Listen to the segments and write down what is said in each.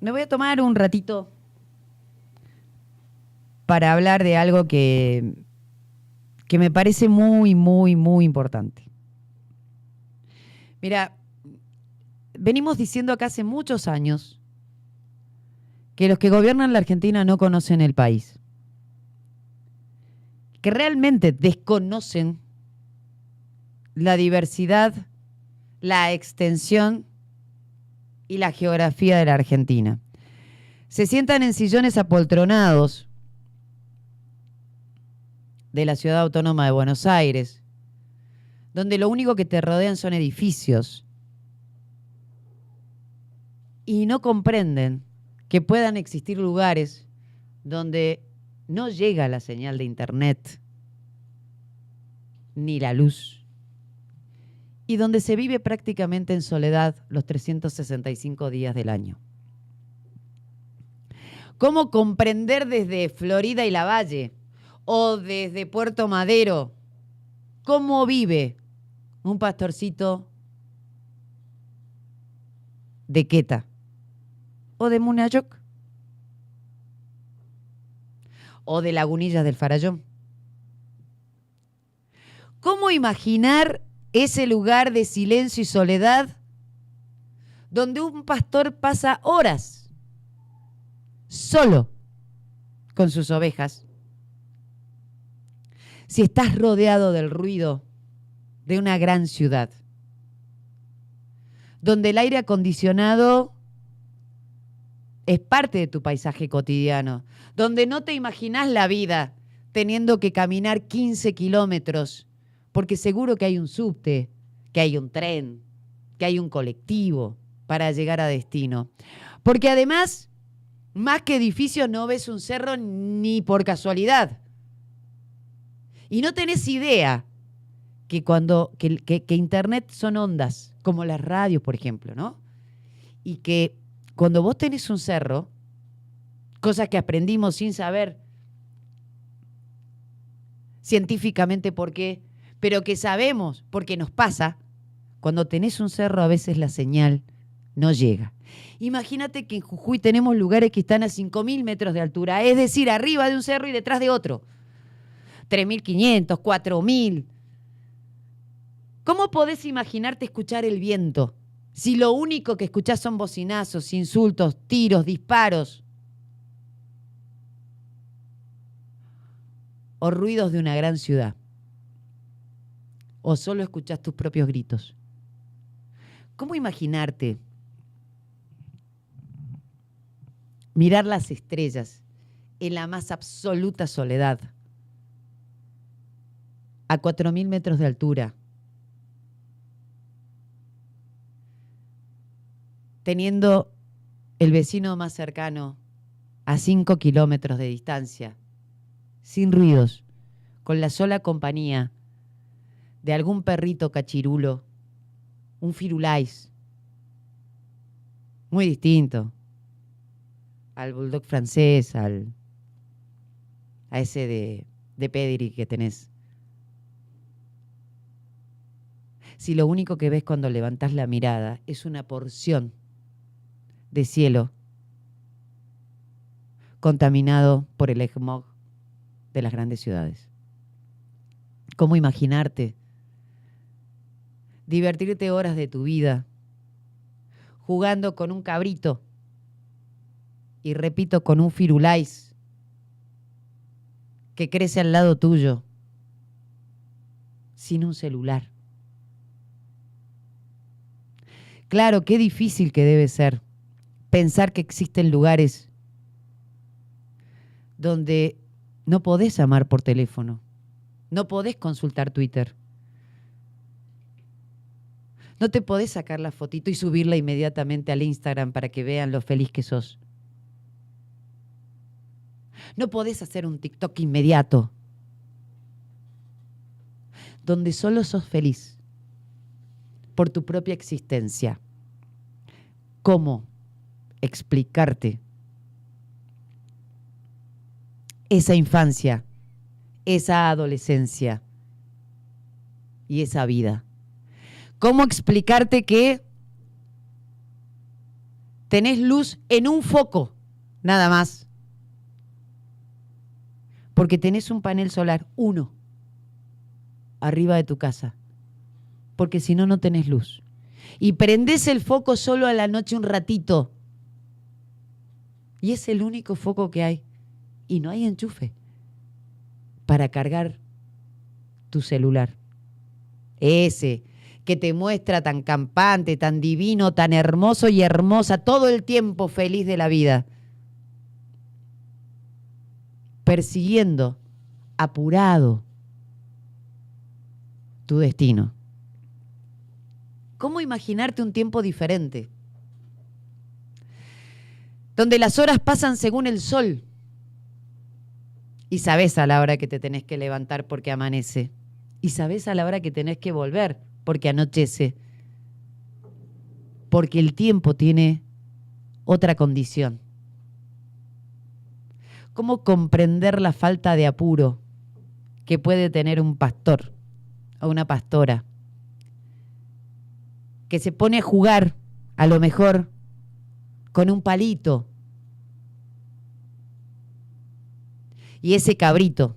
Me voy a tomar un ratito para hablar de algo que me parece muy, muy, muy importante. Mira, venimos diciendo acá hace muchos años que los que gobiernan la Argentina no conocen el país, que realmente desconocen la diversidad, la extensión y la geografía de la Argentina. Se sientan en sillones apoltronados de la Ciudad Autónoma de Buenos Aires, donde lo único que te rodean son edificios, y no comprenden que puedan existir lugares donde no llega la señal de internet ni la luz, y donde se vive prácticamente en soledad los 365 días del año. ¿Cómo comprender desde Florida y Lavalle o desde Puerto Madero cómo vive un pastorcito de Queta o de Munayoc o de Lagunillas del Farallón? ¿Cómo imaginar ese lugar de silencio y soledad donde un pastor pasa horas solo con sus ovejas, si estás rodeado del ruido de una gran ciudad, donde el aire acondicionado es parte de tu paisaje cotidiano, donde no te imaginas la vida teniendo que caminar 15 kilómetros, porque seguro que hay un subte, que hay un tren, que hay un colectivo para llegar a destino? Porque además, más que edificios, no ves un cerro ni por casualidad. Y no tenés idea que que internet son ondas, como las radios, por ejemplo, ¿no? Y que cuando vos tenés un cerro, cosas que aprendimos sin saber científicamente por qué, pero que sabemos porque nos pasa, cuando tenés un cerro a veces la señal no llega. Imagínate que en Jujuy tenemos lugares que están a 5.000 metros de altura, es decir, arriba de un cerro y detrás de otro. 3.500, 4.000. ¿Cómo podés imaginarte escuchar el viento si lo único que escuchás son bocinazos, insultos, tiros, disparos o ruidos de una gran ciudad? ¿O solo escuchás tus propios gritos? ¿Cómo imaginarte mirar las estrellas en la más absoluta soledad, a 4.000 metros de altura, teniendo el vecino más cercano a 5 kilómetros de distancia, sin ruidos, con la sola compañía de algún perrito cachirulo, un firulais, muy distinto al bulldog francés, a ese de pedigree que tenés? Si lo único que ves cuando levantás la mirada es una porción de cielo contaminado por el smog de las grandes ciudades. ¿Cómo imaginarte divertirte horas de tu vida jugando con un cabrito y, repito, con un firulais que crece al lado tuyo sin un celular? Claro, qué difícil que debe ser pensar que existen lugares donde no podés llamar por teléfono, no podés consultar Twitter, no te podés sacar la fotito y subirla inmediatamente al Instagram para que vean lo feliz que sos. No podés hacer un TikTok inmediato, donde solo sos feliz por tu propia existencia. ¿Cómo explicarte esa infancia, esa adolescencia y esa vida? ¿Cómo explicarte que tenés luz en un foco, nada más. Porque tenés un panel solar, uno, arriba de tu casa. Porque si no, no tenés luz. Y prendés el foco solo a la noche un ratito. Y es el único foco que hay. Y no hay enchufe para cargar tu celular. Ese que te muestra tan campante, tan divino, tan hermoso y hermosa, todo el tiempo feliz de la vida. Persiguiendo, apurado, tu destino. ¿Cómo imaginarte un tiempo diferente? Donde las horas pasan según el sol. Y sabés a la hora que te tenés que levantar porque amanece. Y sabés a la hora que tenés que volver porque anochece. Porque el tiempo tiene otra condición. ¿Cómo comprender la falta de apuro que puede tener un pastor o una pastora que se pone a jugar, a lo mejor, con un palito? Y ese cabrito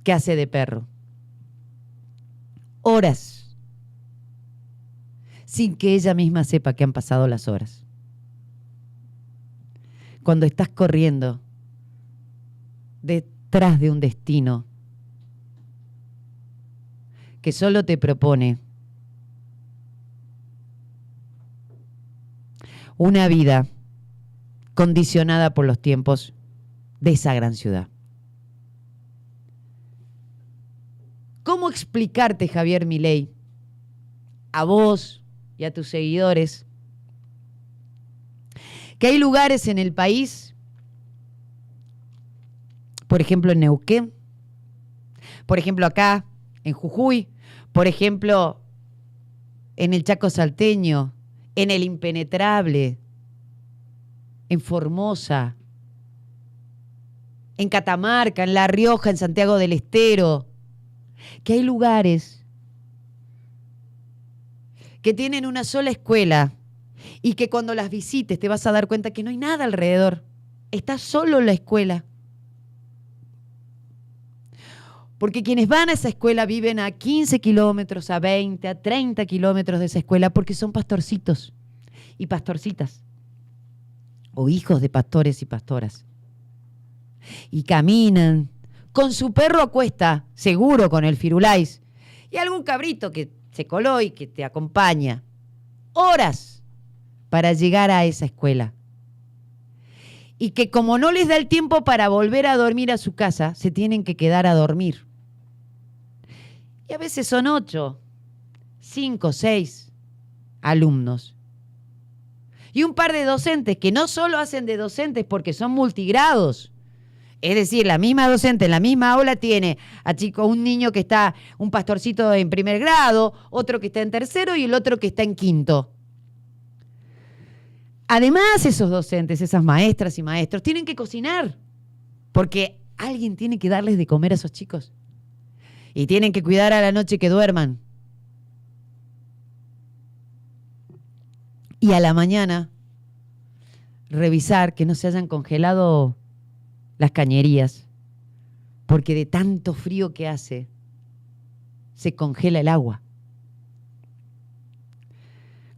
que hace de perro. Horas, sin que ella misma sepa que han pasado las horas. Cuando estás corriendo detrás de un destino que solo te propone una vida condicionada por los tiempos de esa gran ciudad. ¿Cómo explicarte, Javier Milei, a vos y a tus seguidores, que hay lugares en el país, por ejemplo en Neuquén, por ejemplo acá en Jujuy, por ejemplo en el Chaco salteño, en el Impenetrable, en Formosa, en Catamarca, en La Rioja, en Santiago del Estero, que hay lugares que tienen una sola escuela y que cuando las visites te vas a dar cuenta que no hay nada alrededor, está solo la escuela. Porque quienes van a esa escuela viven a 15 kilómetros, a 20, a 30 kilómetros de esa escuela porque son pastorcitos y pastorcitas o hijos de pastores y pastoras. Y caminan con su perro a cuesta, seguro con el Firulais, y algún cabrito que se coló y que te acompaña. Horas para llegar a esa escuela. Y que como no les da el tiempo para volver a dormir a su casa, se tienen que quedar a dormir. Y a veces son 8, 5, 6 alumnos. Y un par de docentes que no solo hacen de docentes porque son multigrados. Es decir, la misma docente en la misma aula tiene a un niño que está, un pastorcito en primer grado, otro que está en tercero y el otro que está en quinto. Además, esos docentes, esas maestras y maestros, tienen que cocinar, porque alguien tiene que darles de comer a esos chicos. Y tienen que cuidar a la noche que duerman. Y a la mañana, revisar que no se hayan congelado las cañerías, porque de tanto frío que hace, se congela el agua.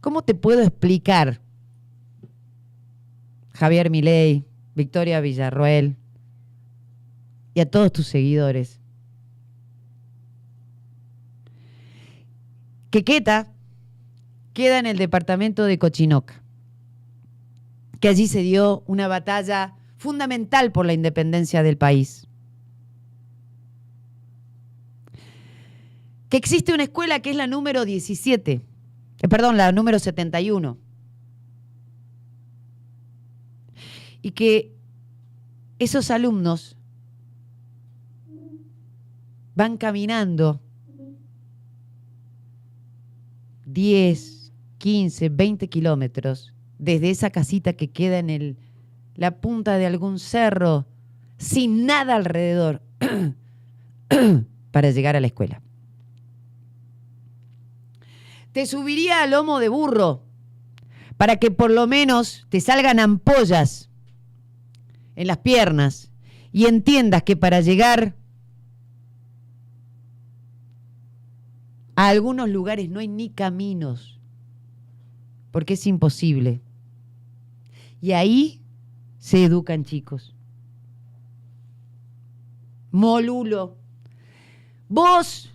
¿Cómo te puedo explicar, Javier Milei, Victoria Villarroel y a todos tus seguidores, que Queta queda en el departamento de Cochinoca, que allí se dio una batalla fundamental por la independencia del país, que existe una escuela que es la número 17, la número 71, y que esos alumnos van caminando 10, 15, 20 kilómetros desde esa casita que queda en la punta de algún cerro, sin nada alrededor, para llegar a la escuela. Te subiría a lomo de burro para que por lo menos te salgan ampollas en las piernas y entiendas que para llegar a algunos lugares no hay ni caminos, porque es imposible. Y ahí se educan chicos. Molulo. Vos,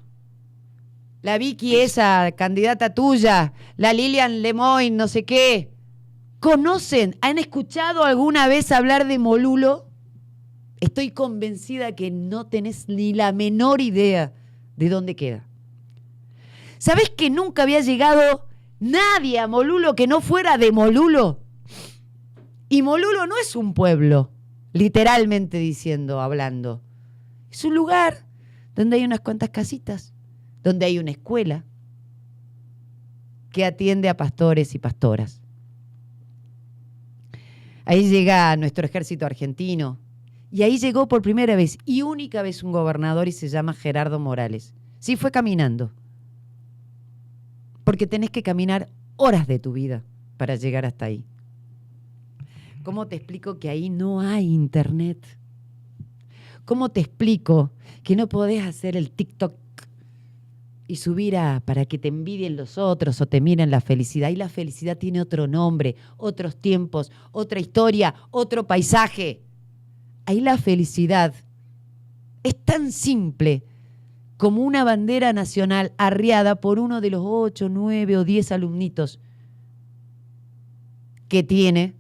la Vicky esa candidata tuya, la Lilian Lemoyne, no sé qué, ¿conocen, han escuchado alguna vez hablar de Molulo? Estoy convencida que no tenés ni la menor idea de dónde queda. ¿Sabés que nunca había llegado nadie a Molulo que no fuera de Molulo? Y Molulo no es un pueblo, literalmente diciendo, hablando. Es un lugar donde hay unas cuantas casitas, donde hay una escuela que atiende a pastores y pastoras. Ahí llega nuestro ejército argentino. Y ahí llegó por primera vez y única vez un gobernador y se llama Gerardo Morales. Sí, fue caminando. Porque tenés que caminar horas de tu vida para llegar hasta ahí. ¿Cómo te explico que ahí no hay internet? ¿Cómo te explico que no podés hacer el TikTok y subir para que te envidien los otros o te miren la felicidad? Y la felicidad tiene otro nombre, otros tiempos, otra historia, otro paisaje. Ahí la felicidad es tan simple como una bandera nacional arriada por uno de los 8, 9 o 10 alumnitos que tiene,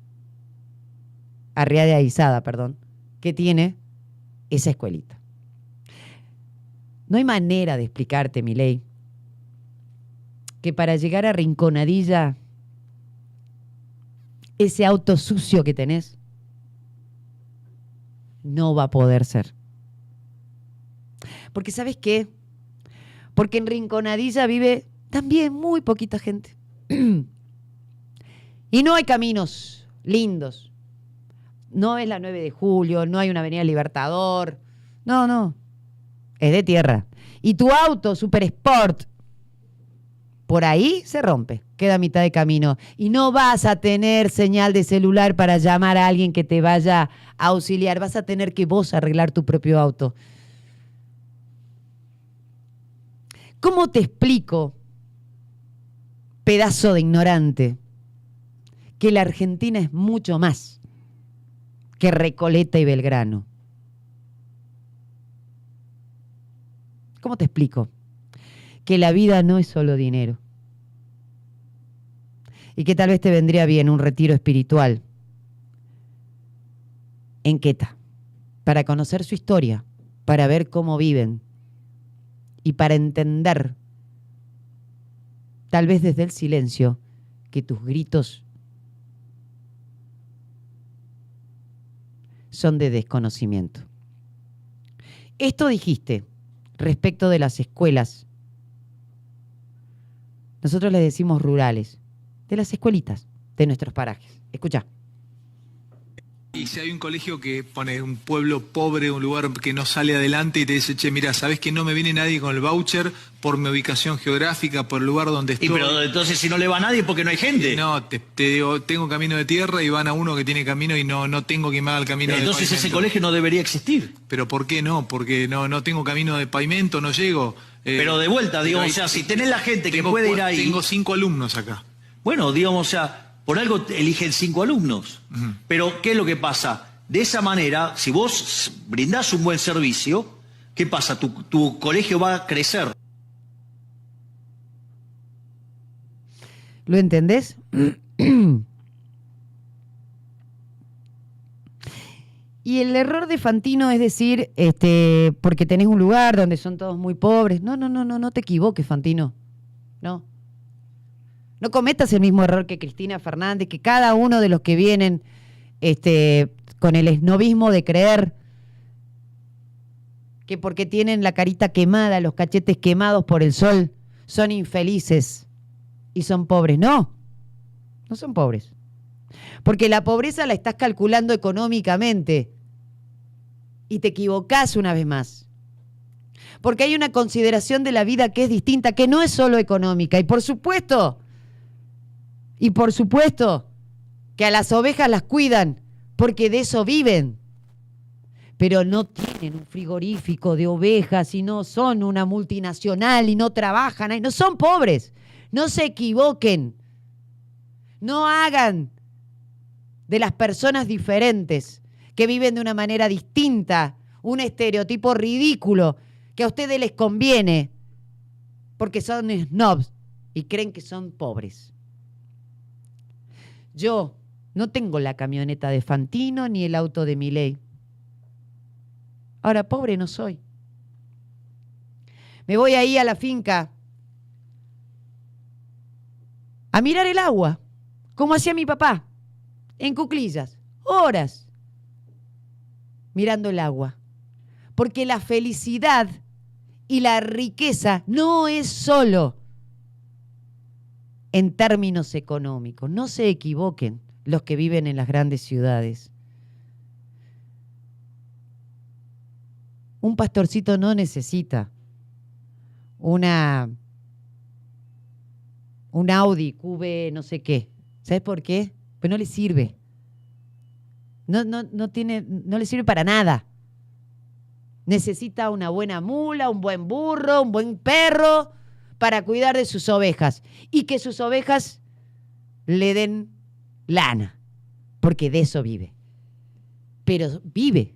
arriada y izada, perdón, que tiene esa escuelita. No hay manera de explicarte, Milei, que para llegar a Rinconadilla, ese auto sucio que tenés, no va a poder ser. Porque ¿sabes qué? Porque en Rinconadilla vive también muy poquita gente. Y no hay caminos lindos. No es la 9 de julio, no hay una avenida Libertador. No. Es de tierra. Y tu auto Super Sport, por ahí se rompe, queda a mitad de camino. Y no vas a tener señal de celular para llamar a alguien que te vaya a auxiliar. Vas a tener que vos arreglar tu propio auto. ¿Cómo te explico, pedazo de ignorante, que la Argentina es mucho más que Recoleta y Belgrano? ¿Cómo te explico? Que la vida no es solo dinero. Y que tal vez te vendría bien un retiro espiritual en Queta, para conocer su historia, para ver cómo viven y para entender, tal vez desde el silencio, que tus gritos son de desconocimiento. Esto dijiste respecto de las escuelas. Nosotros les decimos rurales, de las escuelitas de nuestros parajes. Escuchá. Y si hay un colegio que pone un pueblo pobre, un lugar que no sale adelante y te dice, che, mira, ¿sabés que no me viene nadie con el voucher por mi ubicación geográfica, por el lugar donde estoy? Y pero entonces si no le va a nadie porque no hay gente. No, te digo, tengo camino de tierra y van a uno que tiene camino y no tengo quien me haga el camino de pavimento. Entonces ese colegio no debería existir. ¿Pero por qué no? Porque no tengo camino de pavimento, no llego. Pero de vuelta, digamos, o sea, si tenés la gente que puede ir ahí... Tengo 5 alumnos acá. Bueno, digamos, o sea... Por algo eligen 5 alumnos. Pero, ¿qué es lo que pasa? De esa manera, si vos brindás un buen servicio, ¿qué pasa? Tu colegio va a crecer. ¿Lo entendés? Y el error de Fantino es decir, porque tenés un lugar donde son todos muy pobres. No te equivoques, Fantino. No. No cometas el mismo error que Cristina Fernández, que cada uno de los que vienen con el esnobismo de creer que porque tienen la carita quemada, los cachetes quemados por el sol, son infelices y son pobres. No son pobres. Porque la pobreza la estás calculando económicamente y te equivocás una vez más. Porque hay una consideración de la vida que es distinta, que no es solo económica. Y por supuesto... Y por supuesto que a las ovejas las cuidan, porque de eso viven. Pero no tienen un frigorífico de ovejas y no son una multinacional y no trabajan ahí. No son pobres. No se equivoquen. No hagan de las personas diferentes que viven de una manera distinta un estereotipo ridículo que a ustedes les conviene porque son snobs y creen que son pobres. Yo no tengo la camioneta de Fantino ni el auto de Milei. Ahora, pobre no soy. Me voy ahí a la finca a mirar el agua, como hacía mi papá, en cuclillas, horas, mirando el agua. Porque la felicidad y la riqueza no es solo en términos económicos. No se equivoquen los que viven en las grandes ciudades. Un pastorcito no necesita un Audi QB no sé qué. ¿Sabes por qué? Pues no le sirve. No le sirve para nada. Necesita una buena mula, un buen burro, un buen perro para cuidar de sus ovejas. Y que sus ovejas le den lana. Porque de eso vive. Pero vive.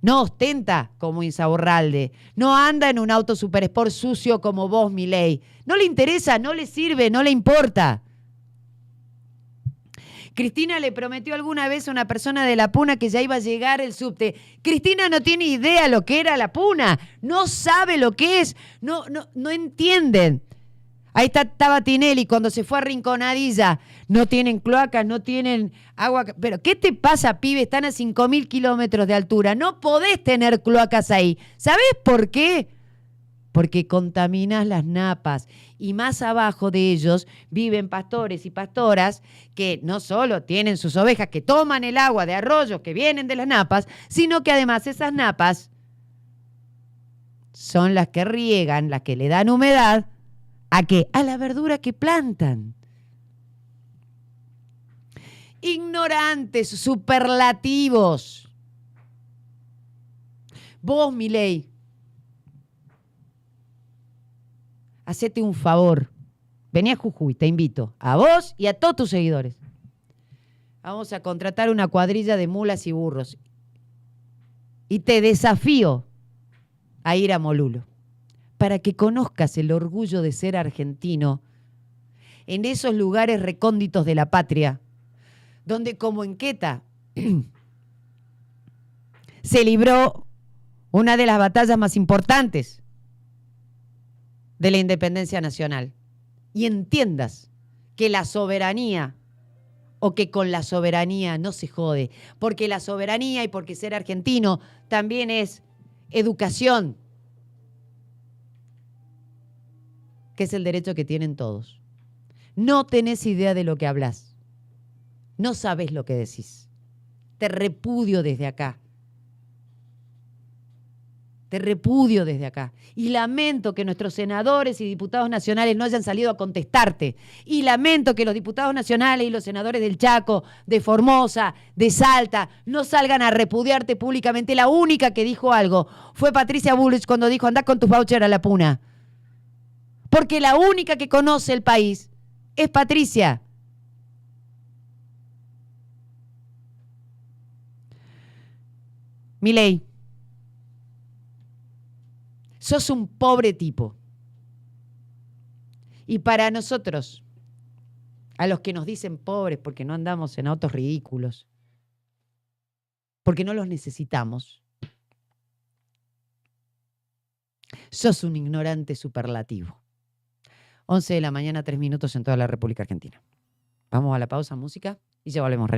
No ostenta como Insaurralde. No anda en un auto super sport sucio como vos, Milei. No le interesa, no le sirve, no le importa. Cristina le prometió alguna vez a una persona de La Puna que ya iba a llegar el subte. Cristina no tiene idea lo que era La Puna. No sabe lo que es. No entienden. Ahí estaba Tinelli cuando se fue a Rinconadilla. No tienen cloacas, no tienen agua. Pero ¿qué te pasa, pibe? Están a 5.000 kilómetros de altura. No podés tener cloacas ahí. ¿Sabés por qué? Porque contaminas las napas. Y más abajo de ellos viven pastores y pastoras que no solo tienen sus ovejas que toman el agua de arroyos que vienen de las napas, sino que además esas napas son las que riegan, las que le dan humedad ¿a qué? A la verdura que plantan. Ignorantes, superlativos. Vos, Milei, hacete un favor. Vení a Jujuy, te invito. A vos y a todos tus seguidores. Vamos a contratar una cuadrilla de mulas y burros. Y te desafío a ir a Molulo, para que conozcas el orgullo de ser argentino en esos lugares recónditos de la patria, donde como en Queta se libró una de las batallas más importantes de la independencia nacional. Y entiendas que la soberanía, o que con la soberanía no se jode, porque la soberanía y porque ser argentino también es educación, que es el derecho que tienen todos. No tenés idea de lo que hablas. No sabés lo que decís. Te repudio desde acá. Te repudio desde acá. Y lamento que nuestros senadores y diputados nacionales no hayan salido a contestarte. Y lamento que los diputados nacionales y los senadores del Chaco, de Formosa, de Salta, no salgan a repudiarte públicamente. La única que dijo algo fue Patricia Bullrich cuando dijo: andá con tus vouchers a La Puna. Porque la única que conoce el país es Patricia. Milei, sos un pobre tipo. Y para nosotros, a los que nos dicen pobres porque no andamos en autos ridículos, porque no los necesitamos, sos un ignorante superlativo. 11 de la mañana, 3 minutos en toda la República Argentina. Vamos a la pausa, música, y ya volvemos.